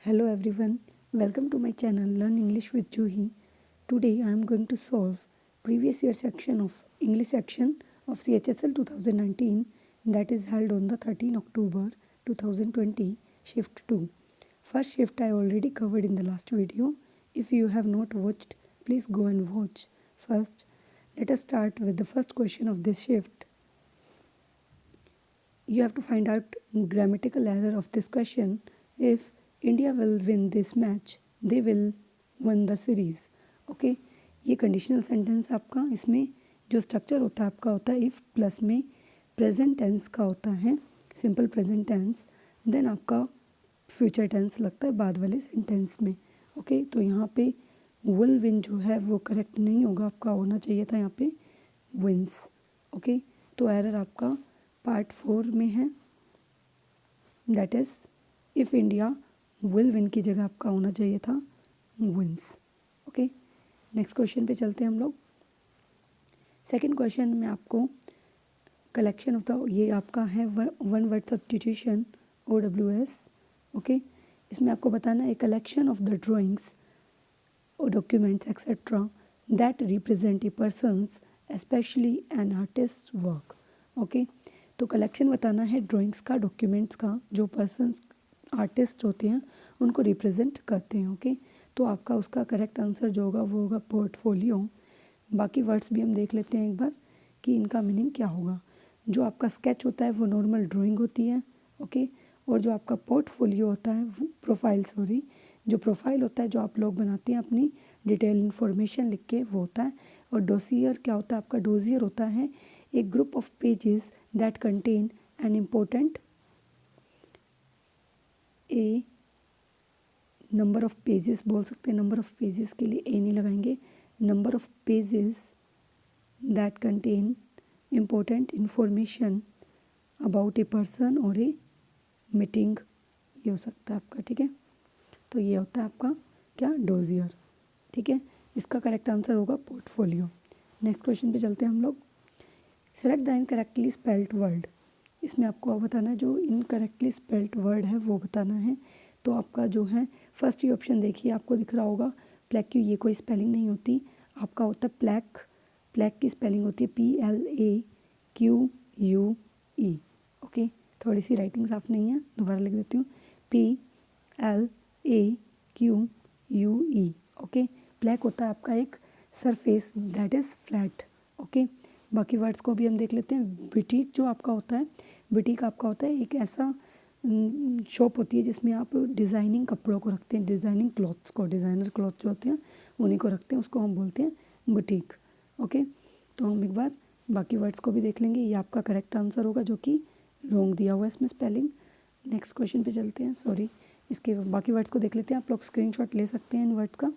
Hello everyone, welcome to my channel Learn English with Juhi. Today I am going to solve previous year section of English section of CHSL 2019 that is held on the 13 October 2020 shift 2. First shift I already covered in the last video. If you have not watched, please go and watch. First, let us start with the first question of this shift. You have to find out grammatical error of this question. If India will win this match, they will win the series. Okay ये conditional sentence आपका, इसमें जो structure होता है आपका होता है if plus में प्रेजेंट टेंस का होता है सिंपल प्रेजेंट टेंस, देन आपका फ्यूचर टेंस लगता है बाद वाले सेंटेंस में. ओके तो यहाँ पे विल विन जो है वो करेक्ट नहीं होगा, आपका होना चाहिए था यहाँ पे विंस. ओके तो एरर आपका पार्ट 4 में है, that is if India will win की जगह आपका होना चाहिए था विंस. ओके नेक्स्ट क्वेश्चन पे चलते हैं हम लोग. सेकंड क्वेश्चन में आपको कलेक्शन ऑफ द, ये आपका है one word substitution OWS. Okay इसमें आपको बताना है कलेक्शन ऑफ द ड्राइंग्स और documents etcetera that represent a persons specially an artist work. Okay तो कलेक्शन बताना है ड्राइंग्स का, डॉक्यूमेंट्स का, जो पर्सन्स आर्टिस्ट होते हैं उनको रिप्रेजेंट करते हैं. ओके तो आपका उसका करेक्ट आंसर जो होगा वो होगा पोर्टफोलियो. बाकी वर्ड्स भी हम देख लेते हैं एक बार कि इनका मीनिंग क्या होगा. जो आपका स्केच होता है वो नॉर्मल ड्राइंग होती है. ओके और जो आपका पोर्टफोलियो होता है जो प्रोफाइल होता है जो आप लोग बनाते हैं अपनी डिटेल इन्फॉर्मेशन लिख के, वो होता है. और डोसियर क्या होता है आपका, डोजियर होता है एक group of pages that contain an important A number of pages बोल सकते हैं. नंबर ऑफ पेजेस के लिए ए नहीं लगाएंगे, number of pages that contain important information about a person और ए मीटिंग, ये हो सकता है आपका. ठीक है तो ये होता है आपका क्या, डोजियर. ठीक है इसका करेक्ट आंसर होगा पोर्टफोलियो. नेक्स्ट क्वेश्चन पे चलते हैं हम लोग. Select the incorrectly spelled word. इसमें आपको बताना है जो इनकरेक्टली स्पेल्ड वर्ड है वो बताना है. तो आपका जो है फर्स्ट ही ऑप्शन देखिए आपको दिख रहा होगा प्लेक्यू, ये कोई स्पेलिंग नहीं होती, आपका होता है प्लैक. प्लैक की स्पेलिंग होती है PLAQUE. ओके थोड़ी सी राइटिंग साफ नहीं है, दोबारा लिख देती हूँ PLAQUE. ओके प्लैक होता है आपका एक surface that is flat. Okay बाकी वर्ड्स को भी हम देख लेते हैं. बुटीक जो आपका होता है, बुटीक आपका होता है एक ऐसा शॉप होती है जिसमें आप डिज़ाइनिंग कपड़ों को रखते हैं, डिज़ाइनिंग क्लॉथ्स को, डिज़ाइनर क्लॉथ जो होते हैं उन्हीं को रखते हैं, उसको हम बोलते हैं बुटीक. ओके तो हम एक बार बाकी वर्ड्स को भी देख लेंगे. ये आपका करेक्ट आंसर होगा जो कि रॉन्ग दिया हुआ है इसमें स्पेलिंग. नेक्स्ट क्वेश्चन पे चलते हैं. सॉरी इसके बाकी वर्ड्स को देख लेते हैं. आप लोग स्क्रीनशॉट ले सकते हैं इन वर्ड्स का.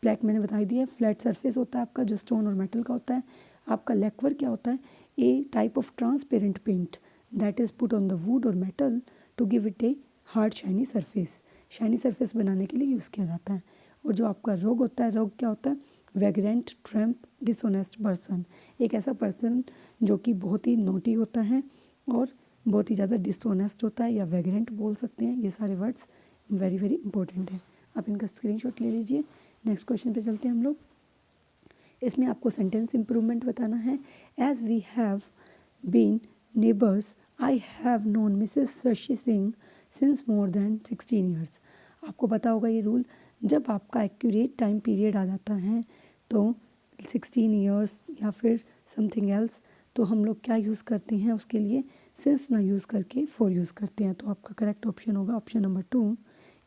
ब्लैक मैंने बताई दिया है, फ्लैट सरफेस होता है आपका जो स्टोन और मेटल का होता है. आपका लैक्वर क्या होता है, a type of transparent paint that is put on the wood और metal to give it a hard shiny surface. Shiny surface बनाने के लिए यूज़ किया जाता है. और जो आपका रोग होता है, रोग क्या होता है, वैग्रेंट ट्रैम्प डिसऑनेस्ट पर्सन, एक ऐसा पर्सन जो कि बहुत ही नोटी होता है और बहुत ही ज़्यादा डिसऑनेस्ट होता है, या वैग्रेंट बोल सकते हैं. ये सारे वर्ड्स वेरी वेरी इंपॉर्टेंट हैं, आप इनका स्क्रीनशॉट ले लीजिए. नेक्स्ट क्वेश्चन पे चलते हैं हम लोग. इसमें आपको सेंटेंस इम्प्रूवमेंट बताना है. As we have been neighbours I have known Mrs Shashi Singh since more than 16 years. आपको पता होगा ये रूल, जब आपका एक्यूरेट टाइम पीरियड आ जाता है तो 16 ईयर्स या फिर समथिंग एल्स, तो हम लोग क्या यूज़ करते हैं उसके लिए, सिंस ना यूज़ करके फॉर यूज़ करते हैं. तो आपका करेक्ट ऑप्शन होगा ऑप्शन नंबर 2.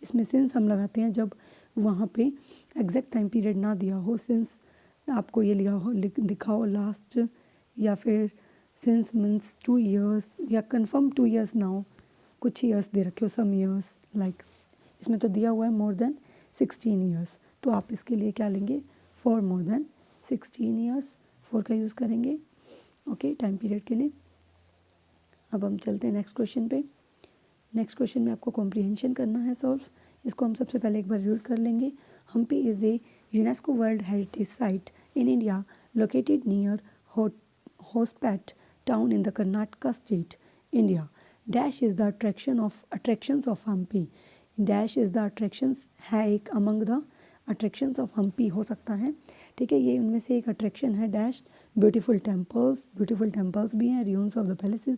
इसमें सिंस हम लगाते हैं जब वहाँ पे एग्जैक्ट टाइम पीरियड ना दिया हो, सिंस आपको ये लिया हो दिखाओ लास्ट, या फिर सिंस मीन्स 2 ईयर्स, या कन्फर्म 2 ईयर्स ना हो, कुछ ईयर्स दे रखे हो, सम ईयर्स लाइक. इसमें तो दिया हुआ है मोर देन 16 ईयर्स, तो आप इसके लिए क्या लेंगे, for more than 16 years, for का यूज़ करेंगे. ओके टाइम पीरियड के लिए. अब हम चलते हैं नेक्स्ट क्वेश्चन पे. नेक्स्ट क्वेश्चन में आपको कॉम्प्रिहेंशन करना है सॉल्व. इसको हम सबसे पहले एक बार रीड कर लेंगे. Hampi is a UNESCO world heritage site in India located near Hospet town in the Karnataka state, India. Dash is the attractions of Hampi. Dash is the attractions है एक among the attractions of Hampi हो सकता है, ठीक है, ये उनमें से एक अट्रैक्शन है। डैश ब्यूटीफुल टेम्पल्स भी हैं। Ruins of the palaces,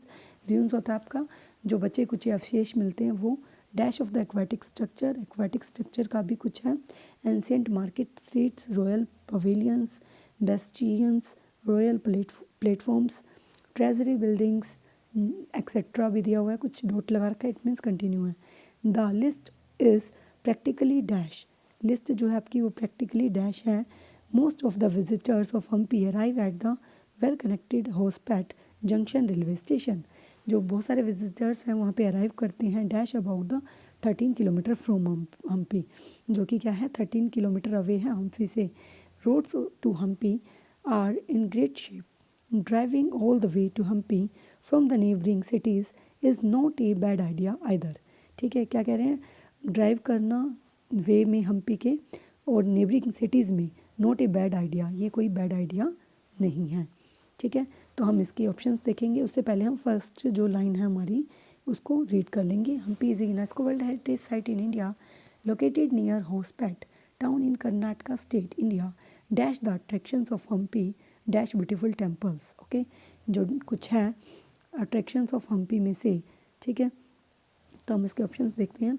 ruins होता है आपका जो बचे कुछ अवशेष मिलते हैं वो। Dash of the aquatic structure का भी कुछ है। Ancient market streets, royal pavilions, bastions, royal platforms, treasury buildings etcetera भी दिया हुआ है, कुछ डॉट लगा रखा है, इट मीन्स कंटिन्यू है। The list is practically dash, list जो है आपकी वो प्रैक्टिकली डैश है। Most of the visitors of Hampi arrive at the well connected Hospet junction railway station, जो बहुत सारे विजिटर्स हैं वहाँ पे अराइव करते हैं। Dash about the 13 kilometre from Hampi, जो कि क्या है 13 किलोमीटर अवे है हम्पी से। Roads to Hampi are in great shape, driving all the way to Hampi from the neighbouring cities is not a bad idea either, ठीक है, क्या कह रहे हैं, ड्राइव करना वे में हम्पी के और नेबरिंग सिटीज़ में नॉट ए बैड आइडिया, ये कोई बैड आइडिया नहीं है, ठीक है। तो हम इसके ऑप्शंस देखेंगे, उससे पहले हम फर्स्ट जो लाइन है हमारी उसको रीड कर लेंगे। Hampi is UNESCO world heritage site in India located near Hospet town in Karnataka state India, dash the attractions of Hampi dash beautiful temples, okay, जो कुछ है अट्रैक्शंस ऑफ हम्पी में से, ठीक है। तो हम इसके ऑप्शंस देखते हैं।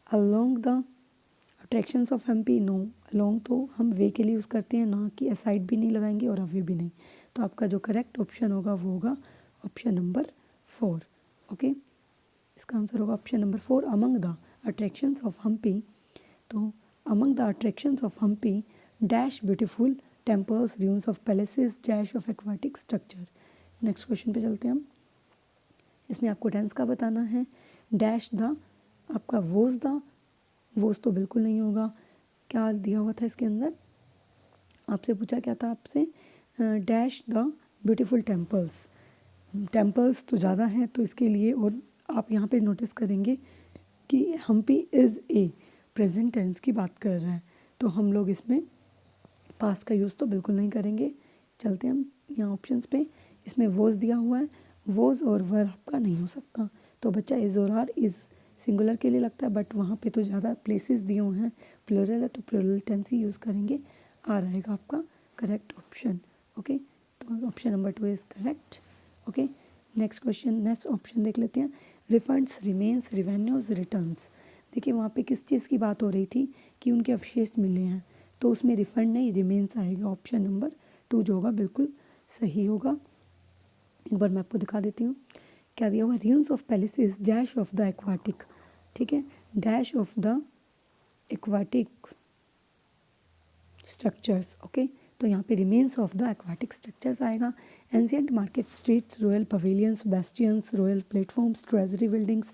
Along the attractions of Hampi, no, along तो हम वे के लिए यूज़ करते हैं, ना कि असाइड भी नहीं लगाएंगे और अवे भी नहीं। तो आपका जो करेक्ट ऑप्शन होगा वो होगा ऑप्शन नंबर 4, ओके। इसका आंसर होगा option number 4, among the attractions of Hampi. तो among the attractions of Hampi dash beautiful temples, ruins of palaces, dash of aquatic structure. Next question पे चलते हैं हम। इसमें आपको टेंस का बताना है। डैश द, आपका वोज द, वोज तो बिल्कुल नहीं होगा। क्या दिया हुआ था इसके अंदर, आपसे पूछा क्या था आपसे, dash the beautiful temples, temples तो ज़्यादा हैं तो इसके लिए, और आप यहाँ पे नोटिस करेंगे कि Hampi is a present tense की बात कर रहा है, तो हम लोग इसमें पास्ट का यूज़ तो बिल्कुल नहीं करेंगे। चलते हैं हम यहाँ ऑप्शंस पे। इसमें वोज दिया हुआ है, वोज और वर आपका नहीं हो सकता, तो बच्चा इज़ और आर, इज़ सिंगुलर के लिए लगता है बट वहाँ पे तो ज़्यादा प्लेसेस दिए हुए हैं, प्लूरल है तो प्लूरल टेंस ही यूज़ करेंगे। आ रहेगा आपका करेक्ट ऑप्शन, ओके। तो option number 2 is correct, okay. Next question, next option देख लेते हैं। Refunds, remains, revenues, returns. देखिए वहाँ पे किस चीज़ की बात हो रही थी कि उनके अवशेष मिले हैं, तो उसमें रिफंड नहीं रिमेन्स आएगा। ऑप्शन नंबर 2 जो होगा बिल्कुल सही होगा। एक बार मैं आपको दिखा देती हूँ क्या दिया हुआ, ruins of palaces dash of the aquatic, ठीक है, dash of the aquatic structures, okay. तो यहाँ पे remains of the aquatic structures आएगा। Ancient market streets, royal pavilions, bastions, royal platforms, treasury buildings.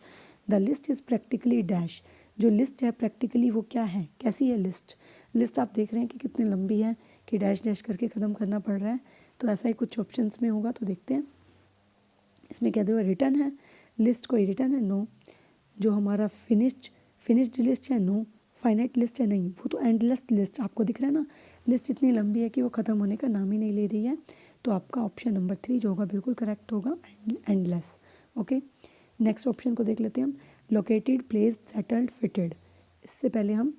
The list is practically dash, जो list है practically वो क्या है, कैसी है लिस्ट, लिस्ट आप देख रहे हैं कि कितनी लंबी है कि डैश डैश करके ख़त्म करना पड़ रहा है, तो ऐसा ही कुछ ऑप्शंस में होगा। तो देखते हैं इसमें क्या दिया, रिटर्न है, लिस्ट कोई रिटर्न है, नो। जो हमारा फिनिश्ड लिस्ट है, नो। फाइनाइट लिस्ट है, नहीं, वो तो एंडलेस लिस्ट आपको दिख रहा है ना, लिस्ट इतनी लंबी है कि वो ख़त्म होने का नाम ही नहीं ले रही है। तो आपका ऑप्शन नंबर 3 जो होगा बिल्कुल करेक्ट होगा, एंडलेस, ओके। नेक्स्ट ऑप्शन को देख लेते हैं हम। Located, place, settled, fitted. इससे पहले हम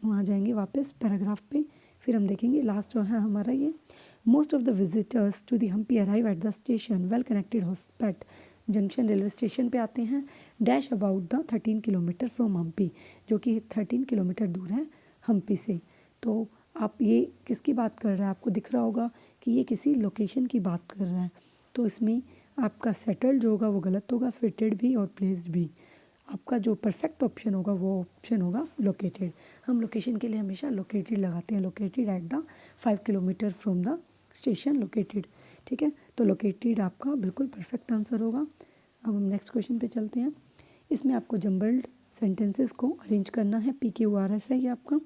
वहाँ जाएंगे वापस पैराग्राफ पे, फिर हम देखेंगे लास्ट जो है हमारा ये। Most of the visitors to the Hampi arrive at the station well connected Hospet junction railway station पे आते हैं, dash about the 13 kilometre from Hampi, जो कि 13 किलोमीटर दूर है हम्पी से। तो आप ये किसकी बात कर रहा है, आपको दिख रहा होगा कि ये किसी लोकेशन की बात कर रहा है, तो इसमें आपका सेटल्ड जो होगा वो गलत होगा, फिटेड भी और प्लेस्ड भी। आपका जो परफेक्ट ऑप्शन होगा वो ऑप्शन होगा लोकेटेड। हम लोकेशन के लिए हमेशा लोकेटेड लगाते हैं, located at the 5 kilometre from the station located, ठीक है। तो लोकेटेड आपका बिल्कुल परफेक्ट आंसर होगा। अब हम नेक्स्ट क्वेश्चन पे चलते हैं। इसमें आपको जम्बल्ड सेंटेंसेस को अरेंज करना है, PQRS है ये आपका।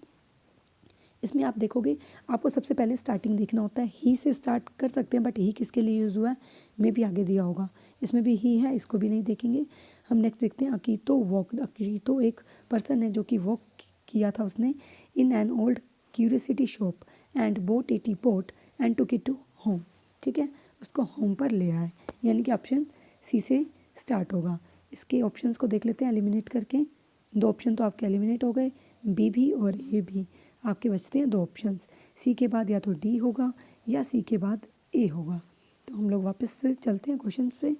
इसमें आप देखोगे आपको सबसे पहले स्टार्टिंग देखना होता है, ही से स्टार्ट कर सकते हैं बट ही किसके लिए यूज़ हुआ है मे भी आगे दिया होगा, इसमें भी ही है, इसको भी नहीं देखेंगे। हम नेक्स्ट देखते हैं अकीतो वॉक। अकीतो एक पर्सन है जो कि वॉक किया था उसने, in an old curiosity shop and bought a teapot and took it to home, ठीक है, उसको होम पर ले आए, यानी कि ऑप्शन सी से स्टार्ट होगा। इसके ऑप्शंस को देख लेते हैं एलिमिनेट करके। दो ऑप्शन तो आपके एलिमिनेट हो गए, बी भी और ए भी। आपके बचते हैं दो ऑप्शंस, सी के बाद या तो डी होगा या सी के बाद ए होगा। तो हम लोग वापस से चलते हैं क्वेश्चन पे।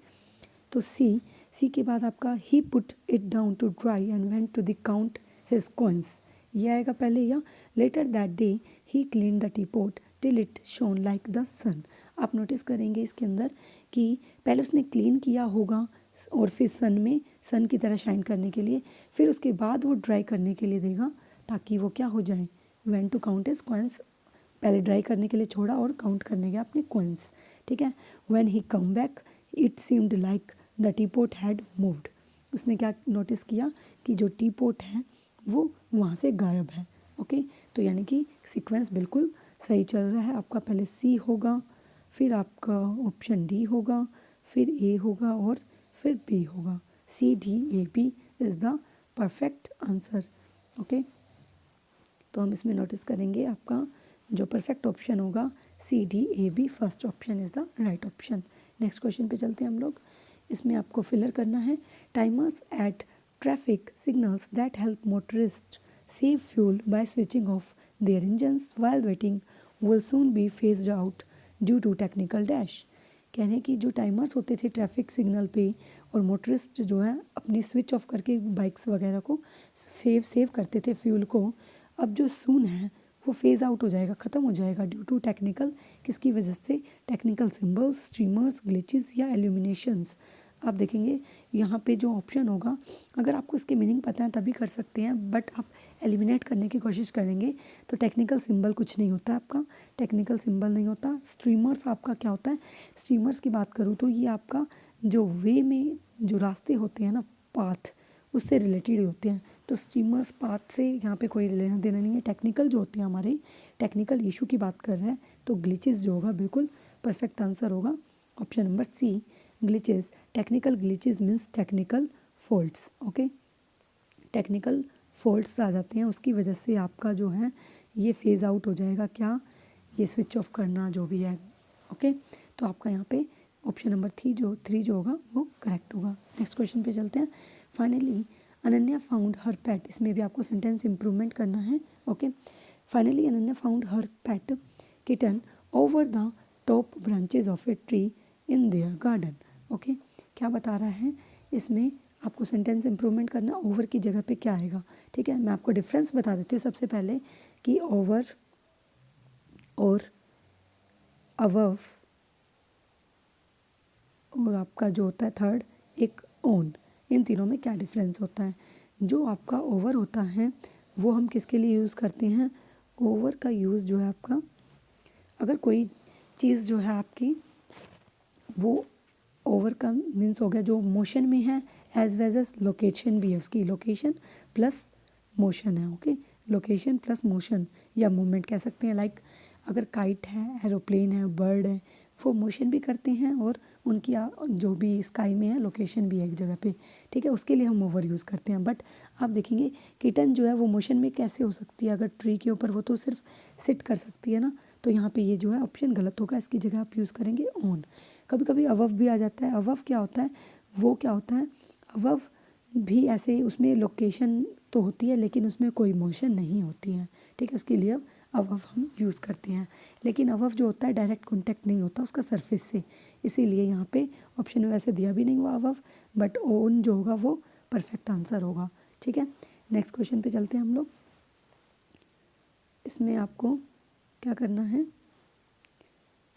तो सी के बाद आपका he put it down to dry and went to the count his coins, ये आएगा पहले। या later that day he clean the teapot till it shone like the sun. आप नोटिस करेंगे इसके अंदर कि पहले उसने क्लीन किया होगा और फिर सन की तरह शाइन करने के लिए, फिर उसके बाद वो ड्राई करने के लिए देगा ताकि वो क्या हो जाए, went to count his coins, पहले ड्राई करने के लिए छोड़ा और काउंट करने गया अपने कॉइन्स, ठीक है। When he come back it seemed like the teapot had moved, उसने क्या नोटिस किया कि जो टी पोट है वो वहाँ से गायब है। ओके, तो यानी कि सीक्वेंस बिल्कुल सही चल रहा है। आपका पहले सी होगा, फिर आपका ऑप्शन डी होगा, फिर ए होगा और फिर बी होगा। C D A B is the perfect answer. Okay, तो हम इसमें नोटिस करेंगे आपका जो परफेक्ट ऑप्शन होगा C D A B, first option is the right option. Next question पे चलते हैं हम लोग। इसमें आपको फिलर करना है timers at traffic signals that help motorist save fuel by switching off their engines while waiting will soon be phased out due to technical dash. कहने की जो टाइमर्स होते थे ट्रैफिक सिग्नल पे और मोटरिस्ट जो है अपनी स्विच ऑफ करके बाइक्स वगैरह को सेव करते थे फ्यूल को, अब जो सून है वो फेज़ आउट हो जाएगा, ख़त्म हो जाएगा ड्यू टू टेक्निकल, किसकी वजह से, टेक्निकल सिंबल्स, स्ट्रीमर्स, ग्लिचेस या एल्यूमिनेशंस। आप देखेंगे यहाँ पे जो ऑप्शन होगा, अगर आपको इसके मीनिंग पता है तभी कर सकते हैं, बट आप एलिमिनेट करने की कोशिश करेंगे तो टेक्निकल सिंबल कुछ नहीं होता आपका, टेक्निकल सिंबल नहीं होता। स्ट्रीमर्स आपका क्या होता है, स्ट्रीमर्स की बात करूँ तो ये आपका जो वे में जो रास्ते होते हैं ना, पाथ, उससे रिलेटेड होते हैं। तो स्ट्रीमर्स पाथ से यहाँ पे कोई लेना देना नहीं है। टेक्निकल जो होते हैं हमारे, टेक्निकल इशू की बात कर रहे हैं, तो ग्लिचेस जो होगा बिल्कुल परफेक्ट आंसर होगा option number C, glitches. Technical glitches means technical faults. Okay, technical faults आ जाते हैं, उसकी वजह से आपका जो है ये फेज़ आउट हो जाएगा, क्या, ये स्विच ऑफ करना जो भी है। ओके, तो आपका यहाँ पे ऑप्शन नंबर थ्री जो होगा वो करेक्ट होगा। नेक्स्ट क्वेश्चन पे चलते हैं। फाइनली अनन्या फाउंड हर पेट, इसमें भी आपको सेंटेंस इम्प्रूवमेंट करना है। Okay, finally Ananya found her pet kitten over the top branches of a tree in their garden. Okay, क्या बता रहा है इसमें, आपको सेंटेंस इम्प्रूवमेंट करना, ओवर की जगह पे क्या आएगा, ठीक है। मैं आपको डिफरेंस बता देती हूँ सबसे पहले कि ओवर और अबव और आपका जो होता है थर्ड एक ऑन, इन तीनों में क्या डिफरेंस होता है। जो आपका ओवर होता है वो हम किसके लिए यूज़ करते हैं, ओवर का यूज़ जो है आपका, अगर कोई चीज़ जो है आपकी वो ओवर का मीन्स हो गया जो मोशन में है, एज वेल एज लोकेशन भी है उसकी, लोकेशन प्लस मोशन है। ओके, लोकेशन प्लस मोशन या मूवमेंट कह सकते हैं। लाइक अगर काइट है, एरोप्लेन है, बर्ड है, वो मोशन भी करते हैं और उनकी जो भी स्काई में है लोकेशन भी है एक जगह पे, ठीक है, उसके लिए हम ओवर यूज़ करते हैं। बट आप देखेंगे किटन जो है वो मोशन में कैसे हो सकती है, अगर ट्री के ऊपर, वो तो सिर्फ सिट कर सकती है ना, तो यहाँ पे ये जो है ऑप्शन गलत होगा, इसकी जगह आप यूज़ करेंगे ऑन। कभी कभी अवव भी आ जाता है, अवव क्या होता है, वो क्या होता है, अवव भी ऐसे, उसमें लोकेशन तो होती है लेकिन उसमें कोई मोशन नहीं होती है, ठीक है, उसके लिए अवव हम यूज़ करते हैं। लेकिन अवव जो होता है डायरेक्ट कॉन्टैक्ट नहीं होता उसका सरफेस से, इसीलिए यहाँ पे ऑप्शन में वैसे दिया भी नहीं हुआ अवव, बट ओन जो होगा वो परफेक्ट आंसर होगा, ठीक है। नेक्स्ट क्वेश्चन पे चलते हैं हम लोग। इसमें आपको क्या करना है,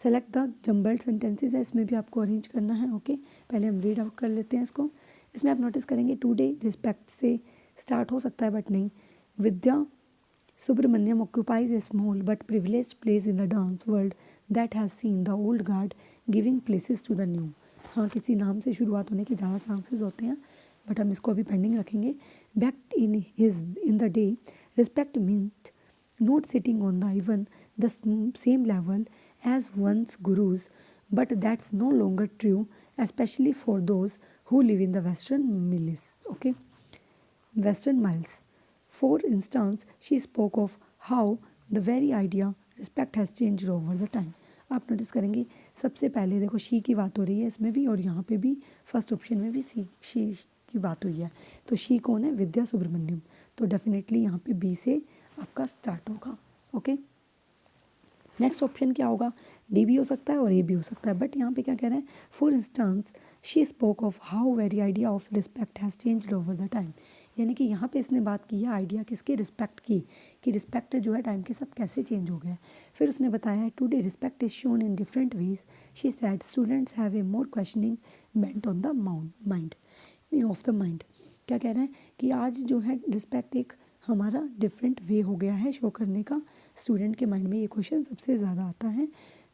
सेलेक्ट द जम्बल्ड सेंटेंसेस है, इसमें भी आपको अरेंज करना है। ओके, पहले हम रीड आउट कर लेते हैं इसको। इसमें आप नोटिस करेंगे टुडे रिस्पेक्ट से स्टार्ट हो सकता है बट नहीं। Vidya Subramaniam occupies a small but privileged place in the dance world that has seen the old guard giving places to the new. हाँ, किसी नाम से शुरुआत होने के ज़्यादा चांसेस होते हैं, बट हम इसको अभी पेंडिंग रखेंगे। Back in the day respect means not sitting on the even the same level as one's gurus, but that's no longer true, especially for those who live in the western miles. Okay, western miles. For instance, she spoke of how the very idea respect has changed over the time. आप notice करेंगे सबसे पहले देखो she की बात हो रही है इसमें भी और यहाँ पे भी फर्स्ट ऑप्शन में भी शी की बात हुई है। तो शी कौन है? विद्या सुब्रमण्यम। तो डेफिनेटली यहाँ पे बी से आपका स्टार्ट होगा। ओके, नेक्स्ट ऑप्शन क्या होगा? डी भी हो सकता है और ए भी हो सकता है, बट यहाँ पे क्या कह रहे हैं? For instance she spoke of how very idea of respect has changed over the time. यानी कि यहाँ पे इसने बात की है आइडिया किसकी? रिस्पेक्ट की, कि रिस्पेक्ट जो है टाइम के साथ कैसे चेंज हो गया है। फिर उसने बताया है today respect is shown in different ways. She said students have a more questioning bent on the mind of the mind. क्या कह रहे हैं? कि आज जो है रिस्पेक्ट एक हमारा डिफरेंट वे हो गया है शो करने का। स्टूडेंट के माइंड में ये क्वेश्चन सबसे ज़्यादा आता है।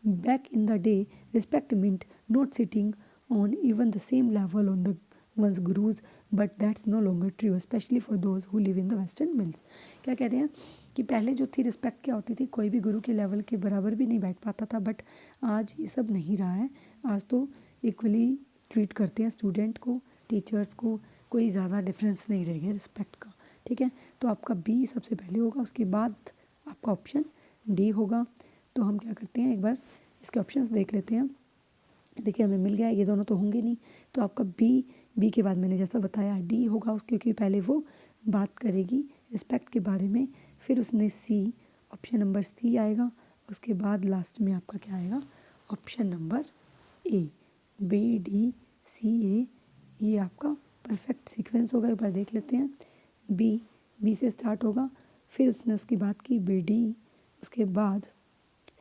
Back in the day respect meant not sitting on even the same level on the one's gurus, but that's no longer true, especially for those who live in the western mills। क्या कह रहे हैं? कि पहले जो थी respect क्या होती थी? कोई भी गुरु के लेवल के बराबर भी नहीं बैठ पाता था, बट आज ये सब नहीं रहा है। आज तो इक्वली ट्रीट करते हैं स्टूडेंट को, टीचर्स को, कोई ज़्यादा डिफरेंस नहीं रह गया रिस्पेक्ट का। ठीक है, तो आपका बी सबसे पहले होगा, उसके बाद आपका ऑप्शन डी होगा। तो हम क्या करते हैं, एक बार इसके ऑप्शंस देख लेते हैं। देखिए हमें मिल गया, ये दोनों तो होंगे नहीं, तो आपका बी के बाद मैंने जैसा बताया डी होगा, क्योंकि पहले वो बात करेगी रिस्पेक्ट के बारे में, फिर उसने सी, ऑप्शन नंबर सी आएगा, उसके बाद लास्ट में आपका क्या आएगा? Option number A. B D C A, ये आपका परफेक्ट सीक्वेंस होगा। एक बार देख लेते हैं। बी से स्टार्ट होगा, फिर उसने उसकी बात की बी डी, उसके बाद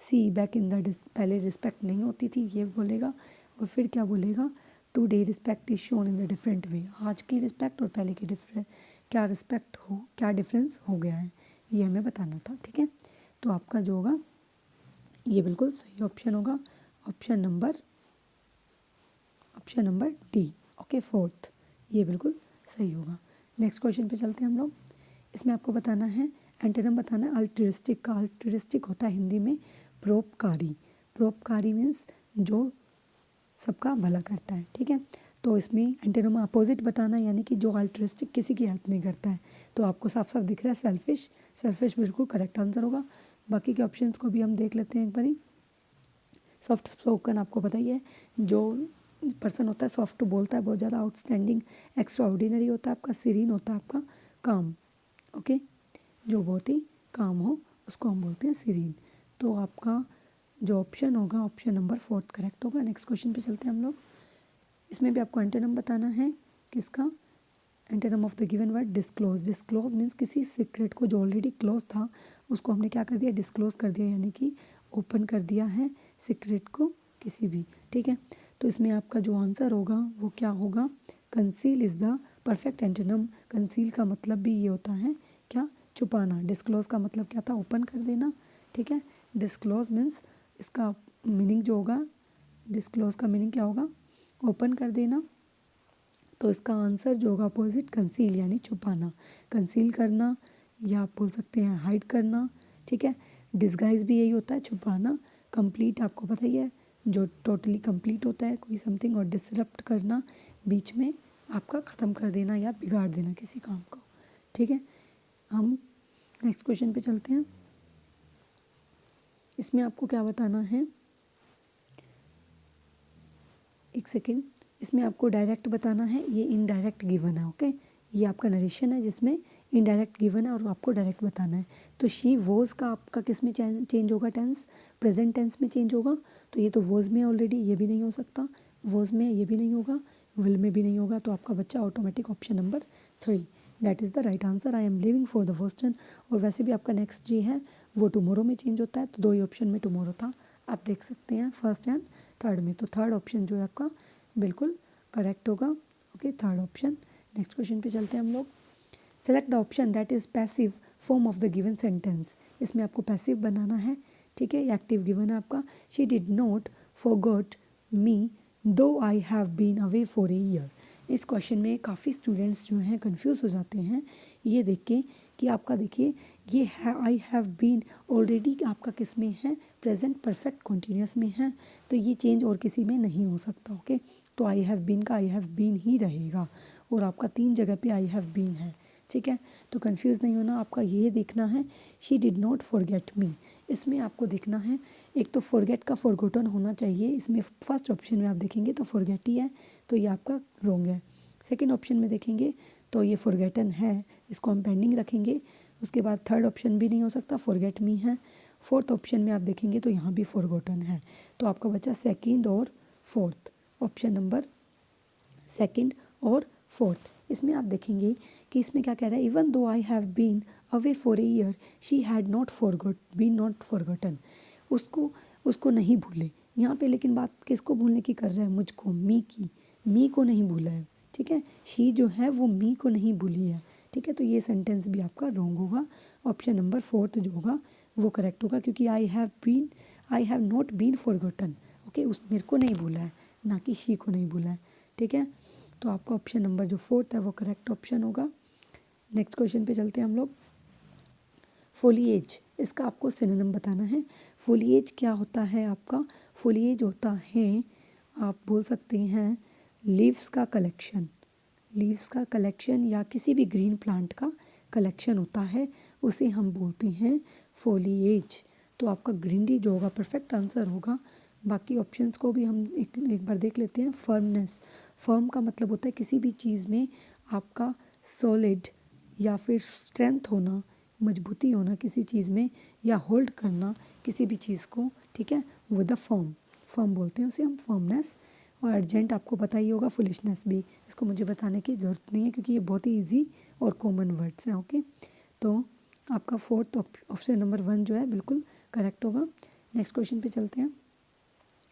सी बैक इन द पहले रिस्पेक्ट नहीं होती थी ये बोलेगा, और फिर क्या बोलेगा? Today respect is shown in the different way. आज की रिस्पेक्ट और पहले की डिफरेंट क्या रिस्पेक्ट हो, क्या डिफरेंस हो गया है, ये हमें बताना था। ठीक है, तो आपका जो होगा ये बिल्कुल सही ऑप्शन होगा, option number D. Okay, fourth, ये बिल्कुल सही होगा। नेक्स्ट क्वेश्चन पे चलते हैं हम लोग। इसमें आपको बताना है, एंटोनिम बताना है अल्ट्रिस्टिक का। अल्ट्रिस्टिक होता है हिंदी में परोपकारी। परोपकारी मीन्स जो सबका भला करता है। ठीक है, तो इसमें एंटोनिम अपोजिट बताना है, यानी कि जो अल्ट्रिस्टिक किसी की हेल्प नहीं करता है। तो आपको साफ साफ दिख रहा है सेल्फिश। सेल्फिश बिल्कुल करेक्ट आंसर होगा। बाकी के ऑप्शंस को भी हम देख लेते हैं एक बारी। सॉफ्ट स्पोकन आपको पता ही है, जो पर्सन होता है सॉफ्ट बोलता है बहुत ज़्यादा, आउटस्टैंडिंग एक्स्ट्रा ऑर्डिनरी होता है आपका, सीरीन होता है आपका काम। ओके, जो बहुत ही काम हो उसको हम बोलते हैं सीरीन। तो आपका जो ऑप्शन होगा ऑप्शन नंबर फोर्थ करेक्ट होगा। नेक्स्ट क्वेश्चन पे चलते हैं हम लोग। इसमें भी आपको एंटोनिम बताना है किसका? Antonym of the given word disclose. Disclose means किसी सीक्रेट को जो ऑलरेडी क्लोज था उसको हमने क्या कर दिया? डिस्क्लोज कर दिया, यानी कि ओपन कर दिया है सीक्रेट को किसी भी। ठीक है, तो इसमें आपका जो आंसर होगा वो क्या होगा? Conceal is the perfect antonym. Conceal का मतलब भी ये होता है क्या? छुपाना। डिस्क्लोज का मतलब क्या था? ओपन कर देना। ठीक है, डिस्क्लोज मीन्स इसका मीनिंग जो होगा, डिस्क्लोज का मीनिंग क्या होगा? ओपन कर देना। तो इसका आंसर जो होगा अपोजिट, कंसील यानी छुपाना, कंसील करना, या आप बोल सकते हैं हाइड करना। ठीक है, डिस्गाइज भी यही होता है, छुपाना। कंप्लीट आपको पता ही है, जो टोटली कंप्लीट होता है कोई समथिंग, और डिसरप्ट करना, बीच में आपका ख़त्म कर देना या बिगाड़ देना किसी काम को। ठीक है, हम नेक्स्ट क्वेश्चन पे चलते हैं। इसमें आपको क्या बताना है? एक सेकेंड, इसमें आपको डायरेक्ट बताना है, ये इनडायरेक्ट गिवन है। ओके, ये आपका नरेशन है जिसमें इनडायरेक्ट गिवन है और आपको डायरेक्ट बताना है। तो शी वोज का आपका किस में चेंज होगा? टेंस, प्रेजेंट टेंस में चेंज होगा। तो ये तो वोज में ऑलरेडी, ये भी नहीं हो सकता। वोज में ये भी नहीं होगा, विल में भी नहीं होगा। तो आपका बच्चा automatic option number 3, that is the right answer. I am living for the question. और वैसे भी आपका नेक्स्ट जी है वो टुमारो में चेंज होता है, तो 2 ही ऑप्शन में टुमारो था, आप देख सकते हैं फर्स्ट एंड थर्ड में। तो थर्ड ऑप्शन जो है आपका बिल्कुल करेक्ट होगा। Okay, third option. Next question पे चलते हैं हम लोग। Select the option that is passive form of the given sentence. इसमें आपको पैसिव बनाना है। ठीक है, एक्टिव गिवन है आपका। She did not forgot me though I have been away for a year. इस क्वेश्चन में काफ़ी स्टूडेंट्स जो हैं कंफ्यूज हो जाते हैं ये देख के कि आपका देखिए ये है आई हैव बीन ऑलरेडी आपका किस में है? प्रेजेंट परफेक्ट कॉन्टीन्यूअस में है, तो ये चेंज और किसी में नहीं हो सकता। ओके, तो आई हैव बीन का आई हैव बीन ही रहेगा, और आपका 3 जगह पे आई हैव बीन है। ठीक है, तो कंफ्यूज नहीं होना, आपका ये देखना है she did not forget me. इसमें आपको देखना है, एक तो फॉरगेट का फॉरगॉटन होना चाहिए, इसमें फर्स्ट ऑप्शन में आप देखेंगे तो फॉरगेट ही है, तो ये आपका रॉन्ग है। सेकेंड ऑप्शन में देखेंगे तो ये फॉरगेटन है, इसको हम पेंडिंग रखेंगे। उसके बाद थर्ड ऑप्शन भी नहीं हो सकता, फॉरगेट मी है। फोर्थ ऑप्शन में आप देखेंगे तो यहाँ भी फॉरगॉटन है। तो आपका बचा सेकंड और फोर्थ, ऑप्शन नंबर सेकंड और फोर्थ। इसमें आप देखेंगे कि इसमें क्या कह रहा है, even though I have been away for a year she had not forgotten. उसको नहीं भूले यहाँ पे, लेकिन बात किसको भूलने की कर रहा है, मुझको, मी की, मी को नहीं भूला है, ठीक है। शी जो है वो मी को नहीं भूली है, ठीक है। तो ये सेंटेंस भी आपका रॉन्ग होगा। ऑप्शन नंबर फोर्थ जो होगा वो करेक्ट होगा, क्योंकि I have not been forgotten, okay, उस मेरे को नहीं भूला है, ना कि शी को नहीं भूला है, ठीक है। तो आपका ऑप्शन नंबर जो फोर्थ है वो करेक्ट ऑप्शन होगा। नेक्स्ट क्वेश्चन पे चलते हैं हम लोग। फोलिएज, इसका आपको सिनोनिम बताना है। फोलिएज क्या होता है आपका, फोलिएज होता है, आप बोल सकते हैं लीव्स का कलेक्शन, लीव्स का कलेक्शन या किसी भी ग्रीन प्लांट का कलेक्शन होता है, उसे हम बोलते हैं फोलिएज। तो आपका ग्रीनरी जो होगा परफेक्ट आंसर होगा। बाकी ऑप्शंस को भी हम एक बार देख लेते हैं। फर्मनेस, फर्म का मतलब होता है किसी भी चीज़ में आपका सॉलिड या फिर स्ट्रेंथ होना, मजबूती होना किसी चीज़ में, या होल्ड करना किसी भी चीज़ को, ठीक है, विद अ फर्म बोलते हैं उसे हम, फर्मनेस। और अर्जेंट आपको पता ही होगा, फुलिशनेस भी, इसको मुझे बताने की ज़रूरत नहीं है क्योंकि ये बहुत ही ईजी और कॉमन वर्ड्स हैं, ओके। तो आपका फोर्थ ऑप्शन नंबर 1 जो है बिल्कुल करेक्ट होगा। नेक्स्ट क्वेश्चन पे चलते हैं।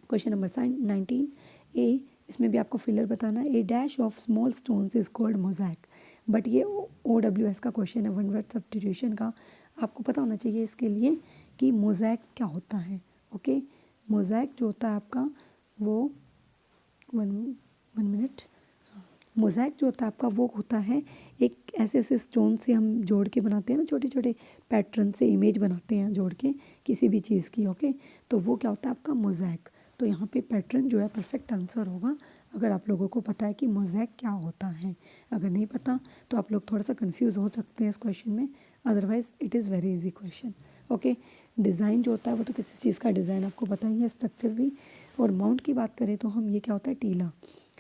क्वेश्चन नंबर 19 ए, इसमें भी आपको फिलर बताना है। A dash of small stones is called mosaic, but ये OWS का क्वेश्चन है, वन वर्ड सब्स्टिट्यूशन का। आपको पता होना चाहिए इसके लिए कि मोज़ैक क्या होता है, ओके। मोज़ैक जो होता है आपका वो वन मिनट, मोज़ैक जो होता है आपका वो होता है एक ऐसे स्टोन से हम जोड़ के बनाते हैं ना, छोटे छोटे पैटर्न से इमेज बनाते हैं जोड़ के किसी भी चीज़ की, ओके। तो वो क्या होता है आपका मोज़ैक। तो यहाँ पे पैटर्न जो है परफेक्ट आंसर होगा, अगर आप लोगों को पता है कि मोज़ैक क्या होता है। अगर नहीं पता तो आप लोग थोड़ा सा कन्फ्यूज़ हो सकते हैं इस क्वेश्चन में, otherwise it is very easy question, okay. Design जो होता है वो तो किसी चीज़ का डिज़ाइन आपको पता ही है, स्ट्रक्चर भी। और माउंट की बात करें तो हम, ये क्या होता है, टीला।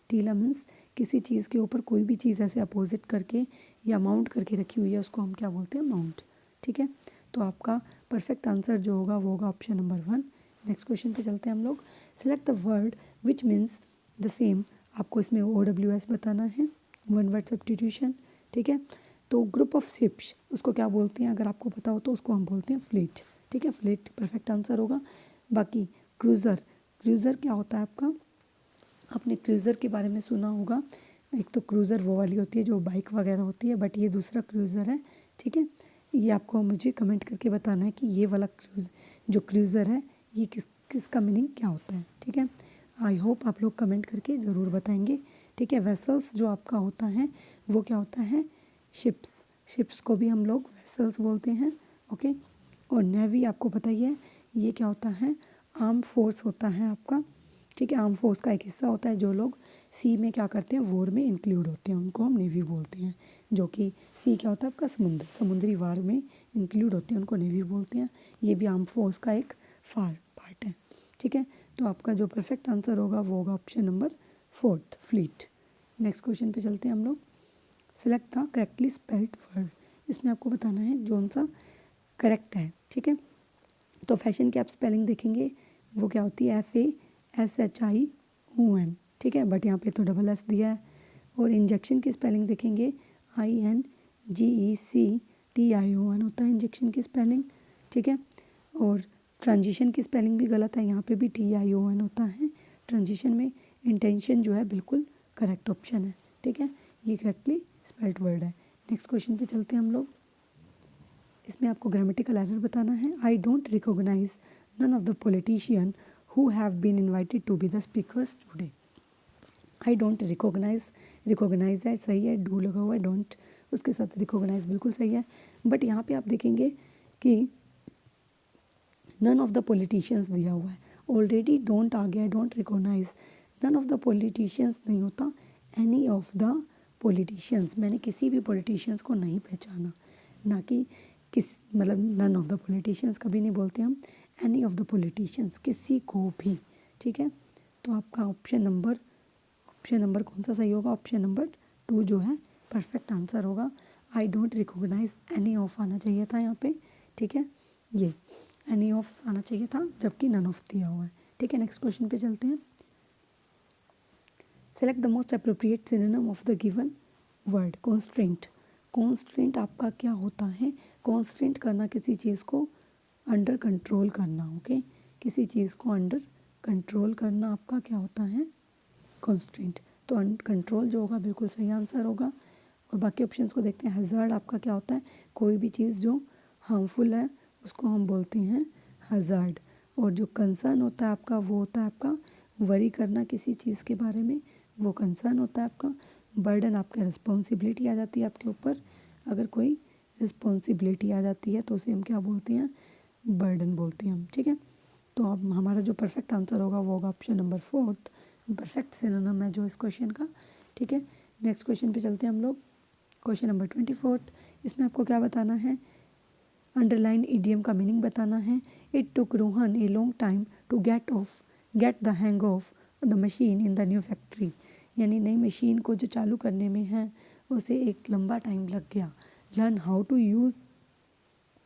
टीला मीन्स किसी चीज़ के ऊपर कोई भी चीज़ ऐसे अपोजिट करके या माउंट करके रखी हुई है, उसको हम क्या बोलते हैं, माउंट, ठीक है। तो आपका परफेक्ट आंसर जो होगा वो होगा ऑप्शन नंबर 1। नेक्स्ट क्वेश्चन पे चलते हैं हम लोग। Select the word which means the same, आपको इसमें OWS बताना है, वन वर्ड सब्स्टिट्यूशन, ठीक है। तो ग्रुप ऑफ शिप्स उसको क्या बोलते हैं, अगर आपको पता हो तो उसको हम बोलते हैं फ्लीट, ठीक है, फ्लीट परफेक्ट आंसर होगा। बाकी क्रूज़र, क्रूज़र क्या होता है आपका, आपने क्रूज़र के बारे में सुना होगा। एक तो क्रूज़र वो वाली होती है जो बाइक वगैरह होती है, बट ये दूसरा क्रूज़र है, ठीक है। ये आपको मुझे कमेंट करके बताना है कि ये वाला जो क्रूज़र है ये किसका मीनिंग क्या होता है, ठीक है। आई होप आप लोग कमेंट करके ज़रूर बताएंगे, ठीक है। वेसल्स जो आपका होता है वो क्या होता है, शिप्स, शिप्स को भी हम लोग वेसल्स बोलते हैं, ओके। और नेवी आपको पता ही है, ये क्या होता है, आर्म फोर्स होता है आपका, ठीक है। आर्म फोर्स का एक हिस्सा होता है, जो लोग सी में क्या करते हैं, वॉर में इंक्लूड होते हैं, उनको हम नेवी बोलते हैं। जो कि सी क्या होता है आपका, समुद्री वार में इंक्लूड होते हैं, उनको नेवी बोलते हैं। ये भी आर्म फोर्स का एक पार्ट है, ठीक है। तो आपका जो परफेक्ट आंसर होगा वो होगा option number 4, fleet. Next question पे चलते हैं हम लोग। Select the correctly spelled word, इसमें आपको बताना है कौन सा करेक्ट है, ठीक है। तो फैशन की आप स्पेलिंग देखेंगे वो क्या होती है, FASHION, ठीक है, बट यहाँ पे तो SS दिया है। और इंजेक्शन की स्पेलिंग देखेंगे INGECTION होता है इंजेक्शन की स्पेलिंग, ठीक है। और ट्रांजिशन की स्पेलिंग भी गलत है, यहाँ पे भी TION होता है ट्रांजिशन में। इंटेंशन जो है बिल्कुल करेक्ट ऑप्शन है, ठीक है, ये करेक्टली स्पेल्ड वर्ड है। नेक्स्ट क्वेश्चन पे चलते हैं हम लोग। इसमें आपको ग्रामेटिकल एरर बताना है। I don't recognise none of the politician who have been invited to be the speakers today. I don't recognise है, सही है, डू लगा हुआ है, डोंट उसके साथ रिकॉग्नाइज बिल्कुल सही है। बट यहाँ पे आप देखेंगे कि नन ऑफ द पॉलिटिशियंस दिया हुआ है, ऑलरेडी डोंट आ गया है, don't recognise, none of the politicians नहीं होता, एनी ऑफ द पॉलिटिशियंस, मैंने किसी भी पॉलिटिशियंस को नहीं पहचाना, ना कि मतलब नन ऑफ द पॉलिटिशियंस कभी नहीं बोलते हम, एनी ऑफ द पॉलिटिशियंस, किसी को भी, ठीक है। तो आपका ऑप्शन नंबर कौन सा सही होगा, ऑप्शन नंबर 2 जो है परफेक्ट आंसर होगा। I don't recognise any of आना चाहिए था यहाँ पे, ठीक है, ये एनी ऑफ आना चाहिए था, जबकि नन ऑफ दिया हुआ है, ठीक है। नेक्स्ट क्वेश्चन पे चलते हैं। Select the most appropriate synonym of the given word. Constraint. Constraint आपका क्या होता है? कॉन्स्ट्रेंट करना किसी चीज़ को अंडर कंट्रोल करना, ओके, किसी चीज़ को अंडर कंट्रोल करना आपका क्या होता है? कॉन्स्ट्रेंट। तो कंट्रोल जो होगा बिल्कुल सही आंसर होगा। और बाकी ऑप्शंस को देखते हैं। हैज़ार्ड आपका क्या होता है? कोई भी चीज़ जो हार्मफुल है उसको हम बोलते हैं हैज़ार्ड। और जो कंसर्न होता है आपका वो होता है आपका वरी करना किसी चीज़ के बारे में, वो कंसर्न होता है आपका। बर्डन आपका रिस्पॉन्सिबिलिटी आ जाती है आपके ऊपर, अगर कोई रिस्पॉन्सिबिलिटी आ जाती है तो उसे हम क्या बोलते हैं? बर्डन बोलते हैं हम, ठीक है। तो अब हमारा जो परफेक्ट आंसर होगा वो होगा ऑप्शन नंबर 4, परफेक्ट सिनोनिम है जो इस क्वेश्चन का, ठीक है। नेक्स्ट क्वेश्चन पे चलते हैं हम लोग। क्वेश्चन नंबर 24, इसमें आपको क्या बताना है? अंडरलाइन इडियम का मीनिंग बताना है। It took Rohan a long time to get the hang of the machine in the new factory. यानी नई मशीन को जो चालू करने में है उसे एक लंबा टाइम लग गया। Learn how to use,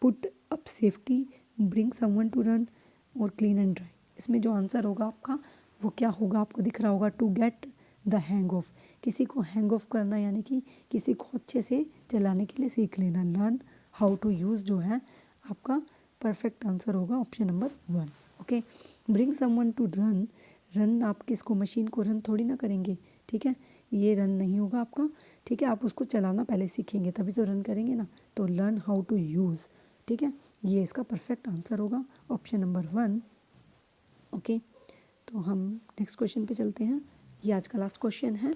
put up safety, bring someone to run और क्लीन एंड ड्राई। इसमें जो आंसर होगा आपका वो क्या होगा? आपको दिख रहा होगा, to get the hang of, किसी को हैंग ऑफ करना यानी कि किसी को अच्छे से चलाने के लिए सीख लेना। लर्न हाउ टू यूज़ जो है आपका परफेक्ट आंसर होगा option number 1, okay. Bring someone to run, run आप किसको, मशीन को रन थोड़ी ना करेंगे, ठीक है, ये रन नहीं होगा आपका, ठीक है। आप उसको चलाना पहले सीखेंगे तभी तो रन करेंगे ना। तो लर्न हाउ टू यूज़, ठीक है, ये इसका परफेक्ट आंसर होगा ऑप्शन नंबर 1, ओके। तो हम नेक्स्ट क्वेश्चन पे चलते हैं। ये आज का लास्ट क्वेश्चन है।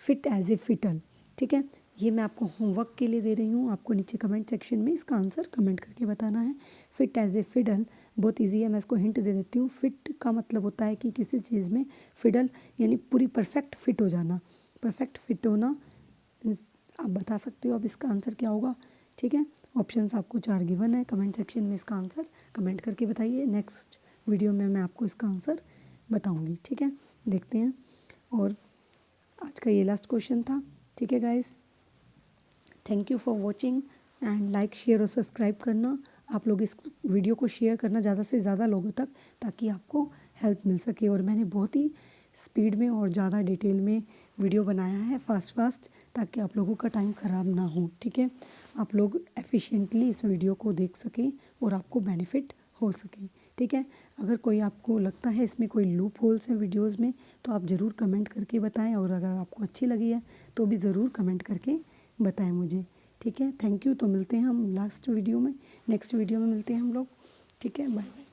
फिट एज ए फिटल, ठीक है, ये मैं आपको होमवर्क के लिए दे रही हूँ। आपको नीचे कमेंट सेक्शन में इसका आंसर कमेंट करके बताना है। फिट एज ए फिडल बहुत इजी है, मैं इसको हिंट दे देती हूँ। फिट का मतलब होता है कि किसी चीज़ में, फिडल यानी पूरी परफेक्ट फिट हो जाना, परफेक्ट फिट होना। आप बता सकते हो अब इसका आंसर क्या होगा, ठीक है। ऑप्शंस आपको 4 गिवन है, कमेंट सेक्शन में इसका आंसर कमेंट करके बताइए। नेक्स्ट वीडियो में मैं आपको इसका आंसर बताऊँगी, ठीक है। देखते हैं। और आज का ये लास्ट क्वेश्चन था, ठीक है guys. Thank you for watching and like, share और सब्सक्राइब करना। आप लोग इस वीडियो को शेयर करना ज़्यादा से ज़्यादा लोगों तक, ताकि आपको हेल्प मिल सके। और मैंने बहुत ही स्पीड में और ज़्यादा डिटेल में वीडियो बनाया है, फास्ट, ताकि आप लोगों का टाइम ख़राब ना हो, ठीक है। आप लोग एफिशिएंटली इस वीडियो को देख सकें और आपको बेनिफिट हो सके, ठीक है। अगर कोई आपको लगता है इसमें कोई लूप होल्स हैं वीडियोज़ में, तो आप ज़रूर कमेंट करके बताएं। और अगर आपको अच्छी लगी है तो भी ज़रूर कमेंट करके बताएं मुझे, ठीक है। Thank you. तो मिलते हैं हम लास्ट वीडियो में, नेक्स्ट वीडियो में मिलते हैं हम लोग, ठीक है। Bye bye.